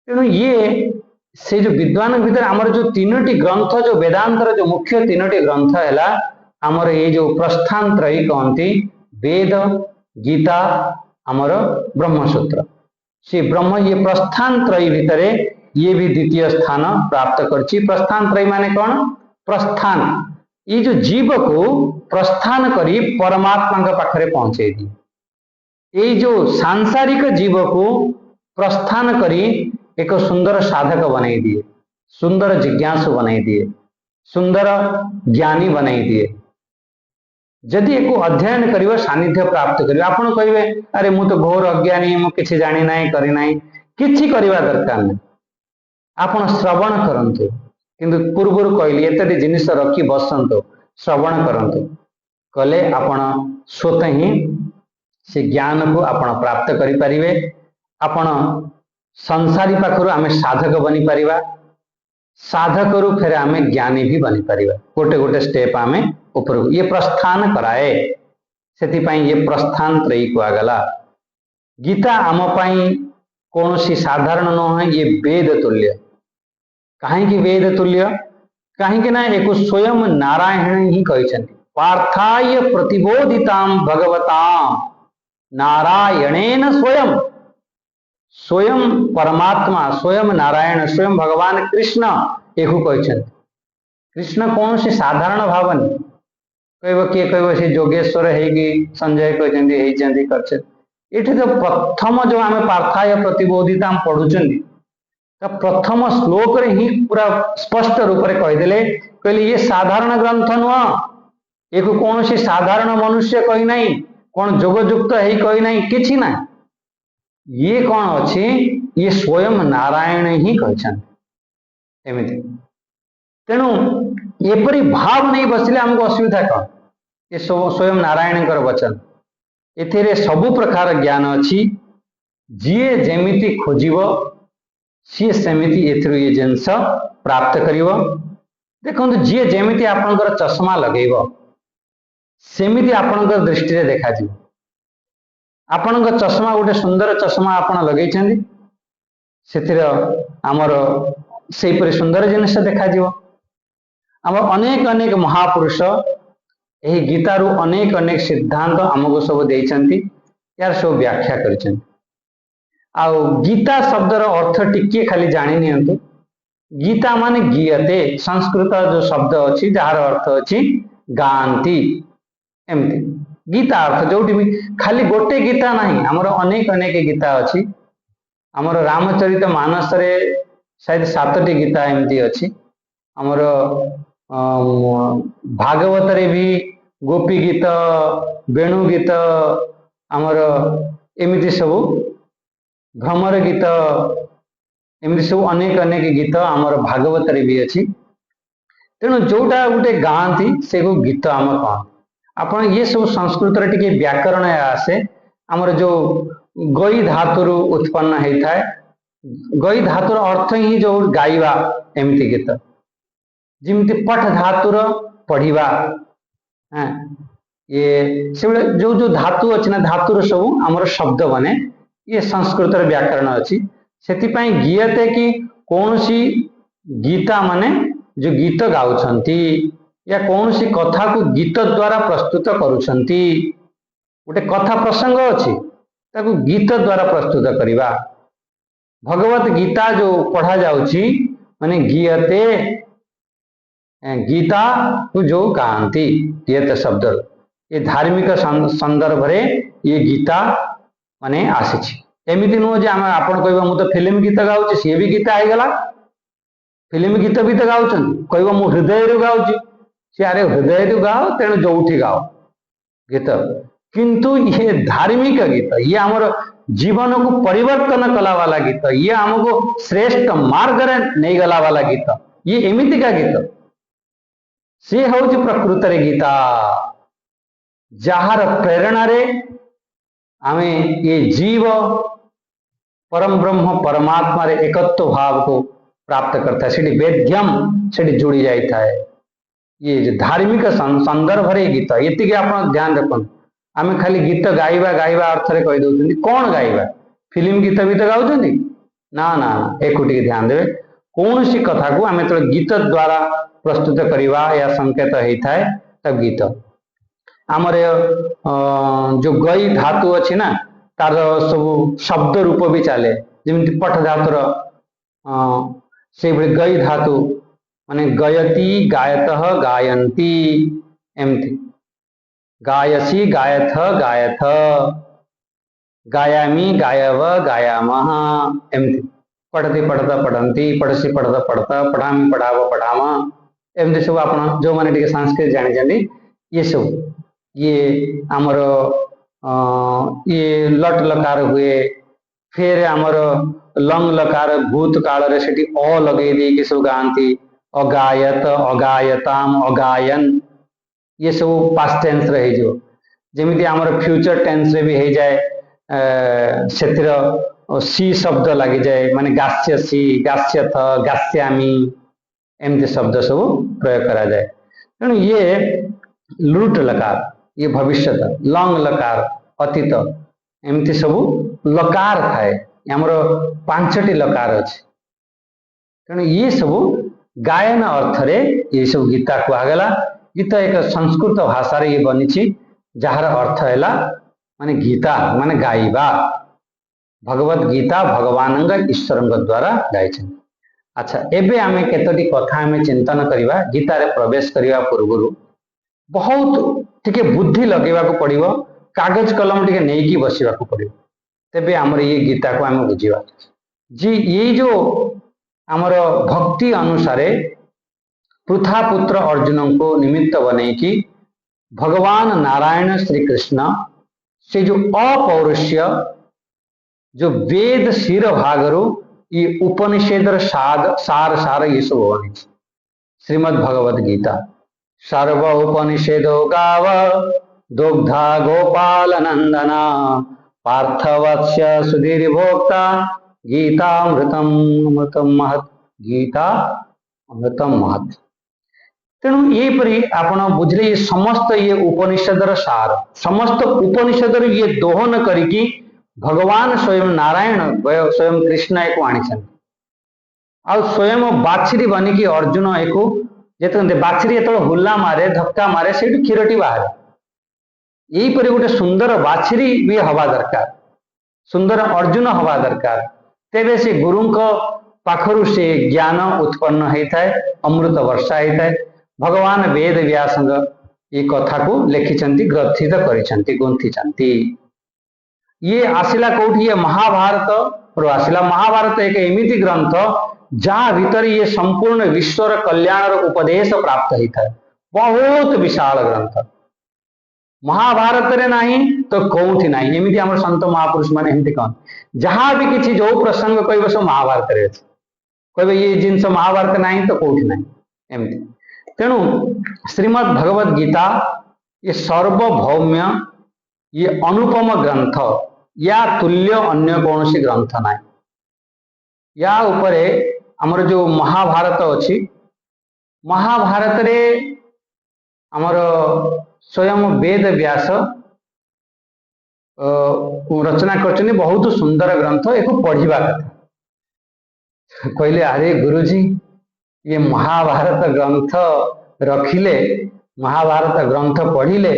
तेणु ये से जो विद्वान भीतर आमर जो 3टी ग्रंथ, जो वेदांतर जो मुख्य 3टी ग्रंथ है आमर ये जो प्रस्थान त्रयी कहती, वेद, गीता, आमर ब्रह्मसूत्र। से ब्रह्म ये प्रस्थान त्रयी भितर ये भी द्वितीय स्थान प्राप्त करछि। प्रस्थान त्रयी माने कौन? प्रस्थान, ये जो जीव को प्रस्थान करी परमात्मा के पाखरे पहुंचे दी। ये जो सांसारिक जीव को प्रस्थान करी एक सुंदर साधक बनाई दिए, सुंदर जिज्ञासु बनाई दिए, सुंदर ज्ञानी बनाई दिए। जदि एक अध्ययन करियो, सानिध्य प्राप्त करियो, आपण कहिबे अरे मु तो घोर अज्ञानी, मु किछि जानि नाही करि नाही, किछि करिवा दरकार नाही। आपण श्रवण करंतु, किंतु पूर्वरु कहली एतटी जिनिस रखी बसंतु, श्रवण करंतु, कले आपण स्वतः ही से ज्ञान को आपण प्राप्त करि परिबे। आपण संसारी पाखरु आमे साधक बनी परिबा, साधकरु फिर आमे ज्ञानी भी बनी परिबा। गोटे गोटे स्टेप आमे ऊपर ये प्रस्थान कराए, सेतिपाई ये प्रस्थान त्रयी कहगला। गीता आम पाई कौनसी साधारण न, ये वेद तुल्य। कहीं वेद तुल्य? कहीं ना एक स्वयं नारायण ही कहते, पार्थाय प्रतिबोधितां भगवतां नारायणेन स्वयं। स्वयं परमात्मा, स्वयं नारायण, स्वयं भगवान कृष्ण एकु कहते। कृष्ण कौन सी साधारण भावनी कह किए कह से जोगेश्वर है संजय कहते ये तो प्रथम जो आम पार्थाय प्रतिबोधिता पढ़ुं तो प्रथम श्लोक रे ही पूरा स्पष्ट रूप से कहीदे कहले ये साधारण ग्रंथ नुह एक कौन सी साधारण मनुष्य कही ना कौन जोगयुक्त है कही ना कि ना ये कौन अच्छी ये स्वयं नारायण ही कहते। तेणु एपरी भाव नहीं बसले आमको असुविधा कौन ये स्वयं नारायण वचन एथिरे सबु प्रकार ज्ञान अच्छी जीए जेमिति खोजिब सी सेमिति एथिरु ये जिनस प्राप्त करिवो। देखो जीए जेमिति आपनकर चश्मा लगेब सेमिति आपनकर दृष्टि रे देखा जी आपनकर चश्मा गोटे सुंदर चश्मा आपन लगेइछन्ति सेतिर हमर सेहीपरि सुंदर जिनिस देखा जीवो। हमर अनेक अनेक महापुरुष यही गीतारू अनेक अनेक सिद्धांत आमको सब देइछन्ति यार सब व्याख्या करिछन्ति। आउ गीता शब्दर अर्थ टिके खाली जानि नियंतु गीता माने गीयते संस्कृत जो शब्द अछि जार अर्थ अछि गांति एमति गीता अर्थ जोटी भी खाली गोटे गीता नहीं हमर अनेक अनेक गीता अछि। हमर रामचरित मानस रे शायद 7टी गीता एमति अछि। हमर भागवत रे भी गोपी गीत वेणु गीत हमर एमिति सब भ्रमर गीत एमती सब अनेक अनेक गीत आमर भागवत रे भी अच्छी। तेणु जोटा गोटे गाँति से को गीत आम कह आपण ये सब संस्कृत रे टिके व्याकरण आसे आमर जो गई धातु उत्पन्न होता है गई धातुर अर्थ ही जो गाइबा एमती गीत जिमती पठ धातुर पढ़िबा ये से जो जो धातु अच्छी ना धातुर सब आमर शब्द बने ये संस्कृत व्याकरण अच्छी सेतिपाई गीयते कि कौन सी गीता माने जो गीत गाउछंती या कौन सी कथा को गीत द्वारा प्रस्तुत करुछंती गोटे कथा प्रसंग अच्छी ताकू गीत द्वारा प्रस्तुत करिबा। भगवत गीता जो पढ़ा जाउची माने गीयते गीता को जो गांती गीयते शब्द ये धार्मिक संदर्भ रे ये गीता माने आसी। एमती नुह जे आम आपन कह मु तो फिल्म गीत गाऊँ सी भी गीत आईगला फिल्म गीत भी तो गाँव कह मु हृदय रू गाऊँ सी अरे हृदय रू गाओ तेणु जो गाओ गीत किंतु ये धार्मिक गीत ये आमर जीवन को परिवर्तन कला वाला गीत ये आमको श्रेष्ठ मार्ग रे नहीं गला वाला गीत ये एमितिका गीत सी हूँ प्रकृत रे गीता जार प्रेरणा रे आमे ये जीव परम ब्रह्म परमात्मा रे एकत्व भाव को प्राप्त करता है सेठी वेद्यम सेठी जुड़ी जाता है। ये जो धार्मिक संदर्भ रे गीत ये आप ध्यान रखन आमे खाली गीत गाइबा गाइबा अर्थ रे कहि दउछन्ती कौन गाइबा फिल्म गीत भी तो गाउछन्ती ना ना एकुटी ध्यान देवे कौन सी कथा को आमे तो गीत द्वारा प्रस्तुत करिबा या संकेत होता है तब गीत आमर जो गई धातु अच्छी ना तार सब शब्द रूप भी चले जमी पठ धातुर से गई धातु माने गयती गायत गायंती एमती गायसी गायथ गायथ गायामी गायव गायामः एमती पढ़ती पढ़ता पढ़ंती पढ़सी पढ़ता पढ़ता पढ़ामी पढ़ाव पढ़ाम एमती सब आप जो मैंने संस्कृत जानी ये सब ये आमर ये लट लकार हुए फिर आमर लंग लकार भूत काल रे सेठी अ लगे दी कि सब गांती अगायत अगायताम अगायन ये सब पास्ट टेंस रे हे जो जेमिति आमर फ्यूचर टेंस रे भी हे जाए सेतिर सी शब्द लगी जाए माने गास्य सी गास्यथ गास्यामी एमती शब्द सब प्रयोग करा जाए। तेणु ये लूट लकार ये भविष्य लंग लकार अतीत एमती सब लकार थाए आमर 5टी लकार अच्छे। तेणु ये सब गायन अर्थ रे ये सब गीता कहगला गीता एक संस्कृत भाषा रे ये बनी जार अर्थ है माने गीता माने गाइबा भगवत गीता भगवान ईश्वर द्वारा गाई। अच्छा एबे आमे केतोटी कथा आमे चिंतन करिबा गीता रे प्रवेश करिबा पूर्वरु बहुत टिके बुद्धि लगेबा को पड़िबो कागज कलम टिके नेकी बसिबा को पड़िबो तेबे हमर ये गीता को आमे बुझिबा जी ये जो हमर भक्ति अनुसारे पृथा पुत्र अर्जुन को निमित्त बने कि भगवान नारायण श्री कृष्ण से जो अपौरुष्य जो वेद शिर भागरु ये उपनिषेधर सार सार ये सब बनी श्रीमद् भगवद गीता सर्व उपनिषेधो गाव दुग्धा गोपाल नंदना पार्थवत्स्य सुधीर भोक्ता गीता अमृतम महत् गीता अमृतम महत्। तेणु ये परी आपण बुझले ये समस्त ये उपनिषदर सार समस्त उपनिषदर ये दोहन करिकी भगवान स्वयं नारायण स्वयं कृष्ण एक आनी आ स्वयं बाछरी बनिकी अर्जुन एक जिते बाछरी जो हुला मारे धक्का मारे से क्षीरटी बाहर यहीपरि गोटे सुंदर बाछरी भी हवा दरकार सुंदर अर्जुन हवा दरकार तेबे से गुरु पाखरु से ज्ञान उत्पन्न होता है अमृत वर्षा होता है भगवान वेद व्यास ये कथा को लिखिं ग्रथित कर गुंथि ये आसिला कौटी ये महाभारत रो आसिला महाभारत एक एमिति ग्रंथ जहाँ भीतर ये संपूर्ण विश्वर कल्याण उपदेश प्राप्त होता है बहुत विशाल ग्रंथ महाभारत रे नहीं तो कौटी नहीं एमती आम संत महापुरुष मैंने एमती कहते जहाँ भी किसी जो प्रसंग कह सब महाभारत रे कहे ये जिनस महाभारत नहीं तो कौटी नहीं एमती तेणु श्रीमद् भगवद गीता ये सर्वभौम्य ये अनुपम ग्रंथ या तुल्य अन्य कौन सी ग्रंथ ना या उपरे हमर जो महाभारत अच्छी महाभारत रे हमर स्वयं वेद व्यास रचना कर बहुत सुंदर ग्रंथ एक पढ़ा कथा कहले अरे गुरुजी ये महाभारत ग्रंथ रखिले महाभारत ग्रंथ पढ़िले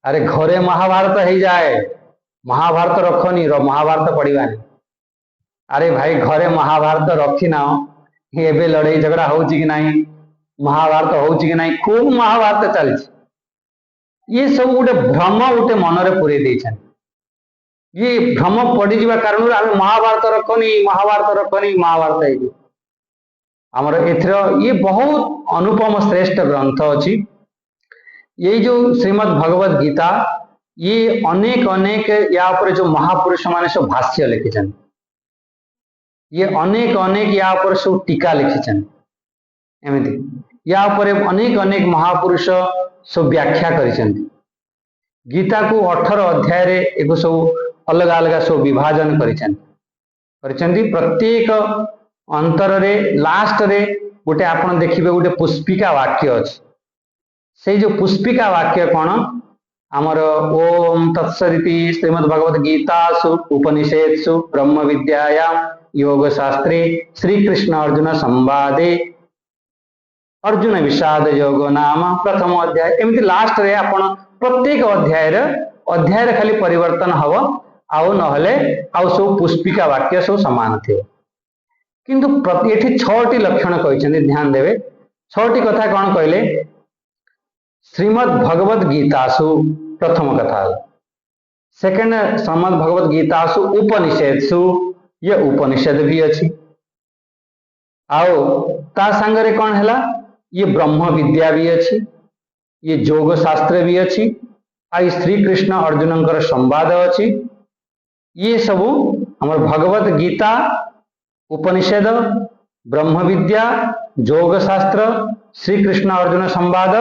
अरे घरे महाभारत हो जाए महाभारत रखनी महाभारत पढ़ानी अरे भाई घरे महाभारत रखी ना एबे लड़ाई झगड़ा हो कि नहीं महाभारत हो कि नहीं खूब महाभारत चलती ये सब गोटे भ्रम गोटे मनरे पूरे देछन ये भ्रम पड़ी जावा कारण आम महाभारत रखनी महाभारत आमर एथर ये बहुत अनुपम श्रेष्ठ ग्रंथ अच्छी ये जो श्रीमद् भगवद गीता ये अनेक अनेक या ऊपर जो महापुरुष माने सब भाष्य लिखिछन ये अनेक अनेक या ऊपर सब टीका लिखिछन एमती या ऊपर अनेक अनेक महापुरुष सब व्याख्या करिछन गीता को 18 अध्याय रे एक सब अलग अलग सब विभाजन करिछन प्रत्येक अंतर रे लास्ट रे गोटे आपण देखिबे गोटे पुष्पिका वाक्य अछि से जो पुष्पिका वाक्य कौन आमर ओम तत्सदिति श्रीमद् भगवद गीतासु उपनिषेत्सु ब्रह्म विद्यायां योग शास्त्रे श्री कृष्ण अर्जुन संवादे अर्जुन विषाद योग नाम प्रथम अध्याय एमती लास्ट रे आपण प्रत्येक अध्याय खाली परिवर्तन हव आउ नहले आउ सब पुष्पिका वाक्य सब समान थे किंतु एठी 6टी लक्षण कहते ध्यान देवे 6टी कथा कौन कहले श्रीमद् भगवद गीतासु प्रथम कथा सेकेंड श्रीमद् भगवद गीतासु उपनिषेत्सु ये उपनिषद भी अच्छी आओ ता संगरे कौन है ये ब्रह्म विद्या भी अच्छी ये योग शास्त्र भी अच्छी आई श्री कृष्ण अर्जुन संवाद अच्छी ये सब हमर भगवद गीता उपनिषद ब्रह्म विद्या योग शास्त्र श्री कृष्ण अर्जुन संवाद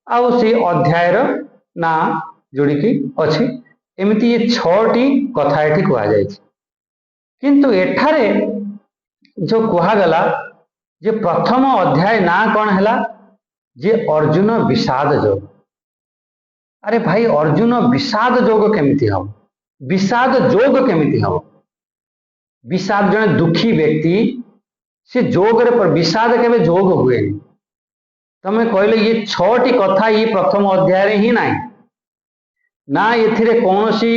आउ से अध्यायर ना जोड़िकी अच्छी एमती ये 6टी कथा एठी कहा जाय किंतु एठारे जो कहागला जे प्रथम अध्याय ना कौन है जे अर्जुन विषाद योग अरे भाई अर्जुन विषाद योग केमिति हम विषाद योग केमिति हम विषाद जने दुखी व्यक्ति से जोग रे पर विषाद केबे जोग हुए तमे कहले ये 6टी कथा ये प्रथम अध्याय ही नहीं ना एथिरे कौनसी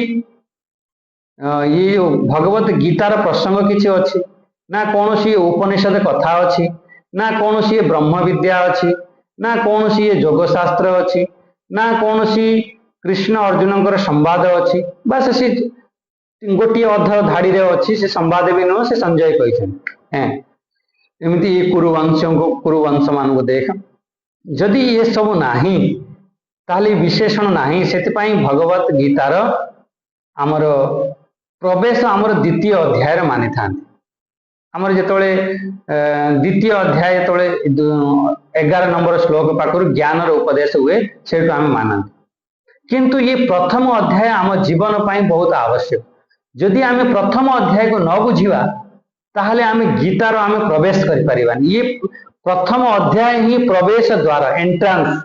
ये भगवत गीतार प्रसंग किसी अच्छी ना कौनसी उपनिषद कथा अच्छी ना कौनसी ब्रह्म विद्या अच्छी ना कौनसी योगशास्त्र अच्छी ना कौनसी कृष्ण अर्जुन संवाद अच्छी बस सी गोटे अध धाड़ी अच्छी से संवाद भी नुह से संजय कही एमती कुरुवंश मान को देख जदि ये सब नाही ताली विशेषण नाही से भगवत गीतार आमर प्रवेश आमर द्वितीय अध्याय मानि था आमर जो द्वितीय अध्याय जो 11 नंबर श्लोक पाखर ज्ञान उपदेश हुए से आम मानते किंतु ये प्रथम अध्याय आम जीवन पाई बहुत आवश्यक जदि आम प्रथम अध्याय को न बुझा ताहले आम गीतार आम प्रवेश कर ये प्रथम अध्याय ही प्रवेश द्वार एंट्रांस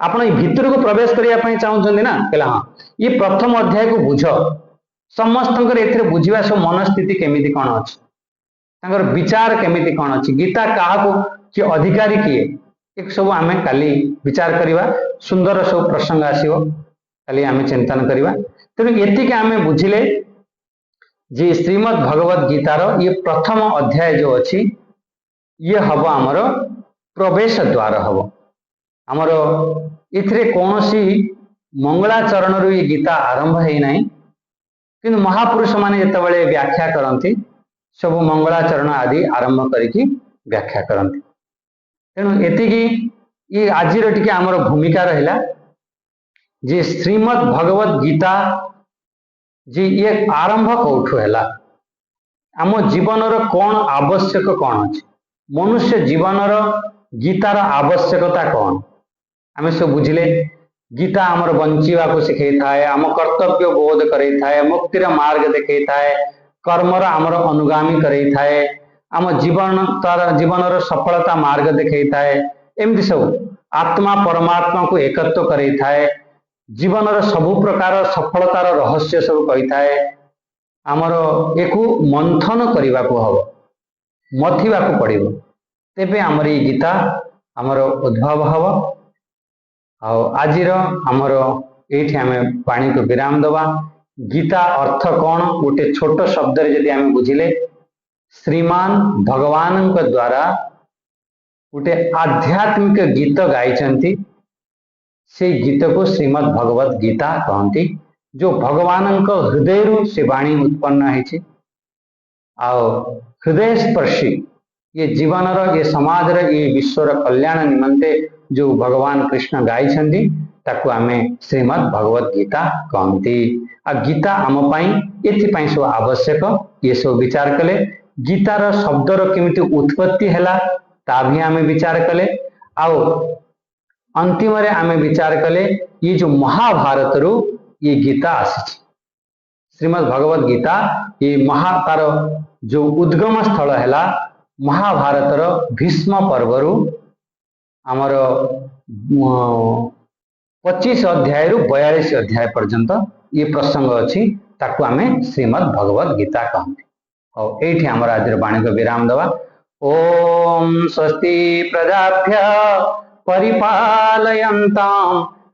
आपण भीतर को प्रवेश करने चाहते ना कहला हाँ ये प्रथम अध्याय को बुझ समस्त ए बुझा सब मनस्थिति केमी कौन अच्छी विचार केमी कौन अच्छी गीता क्या कि अधिकारी किए एक सब आम काली विचार करवा सुंदर सब प्रसंग आसो काली आम चिंतन करवा तेणु एतिक आम बुझिले जे श्रीमद् भगवत गीतार ये प्रथम अध्याय जो अच्छी ये हम आमर प्रवेश द्वार हम आमर इथिरे कौनसी मंगलाचरण रु ये गीता आरंभ है ना कि महापुरुष माने जितेबाला व्याख्या करती सब मंगलाचरण आदि आरंभ करके व्याख्या करती तेणु एतिकी ये आज टी आमर भूमिका रहा जे श्रीमद् भगवत गीता जी ये आरंभ कौठु है आम जीवन कौन आवश्यक कौन अच्छे मनुष्य जीवनर गीतार आवश्यकता कौन आम सब बुझिले गीता आमर बंचिवा को शिखई थाए आम कर्तव्य बोध करई थाए मुक्तिर मार्ग देखई थाए कर्मर आमर अनुगामी करई थाए आम जीवन तार जीवनर सफलता मार्ग देखई थाए एमती सब आत्मा परमात्मा को एकत्व करई थाए जीवनर सबु प्रकार सफलतार रहस्य सब कही थाए आमर एकु मंथन करने को हम मथिबा को पड़ो तेबे आमर ये गीता आमर उद्भव हम आजिर आमर ये आम पानी को विराम दबा गीता अर्थ कौन गोटे छोट शब्द जदि आम बुझिले श्रीमान भगवान द्वारा गोटे आध्यात्मिक गीत गाई से गीत को श्रीमद् भगवत गीता कहती जो भगवान हृदय रु से वाणी उत्पन्न है हृदय स्पर्शी ये जीवन ये समाज ये विश्वर कल्याण निमंते जो भगवान कृष्ण गाई ताकू आमे श्रीमद् भगवत गीता कहती आ गीता आम एपाई सब आवश्यक ये सब विचार कले गीतार शब्दर केमिति उत्पत्ति हैला ता भी आमे विचार कले आओ अंतिम रे आमे विचार कले ये जो महाभारत रु ये गीता आसी श्रीमद् भगवत गीता ये तार जो उद्गम स्थल है महाभारतर भीष्म पर्व रु आमर 25 अध्याय रु 42 अध्याय पर्यंत ये प्रसंग अच्छी ताकू आमे श्रीमद् भगवत गीता कहते और ये आमर आज वाणी को विराम दवा ओम स्वस्ति प्रजाभ्य परिपालयन्तां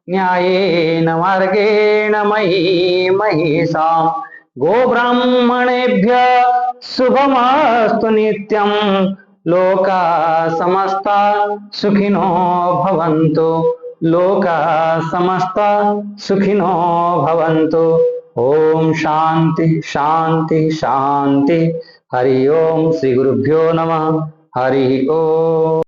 न्यायेन मार्गेण मही महिषां गोब्राह्मणेभ्य शुभमस्तु नित्यं लोका समस्ता सुखिनो भवन्तु लोका समस्ता सुखिनो भवन्तु ओम शांति शांति शांति हरि ओम श्री गुरुभ्यो नमः हरि ओम।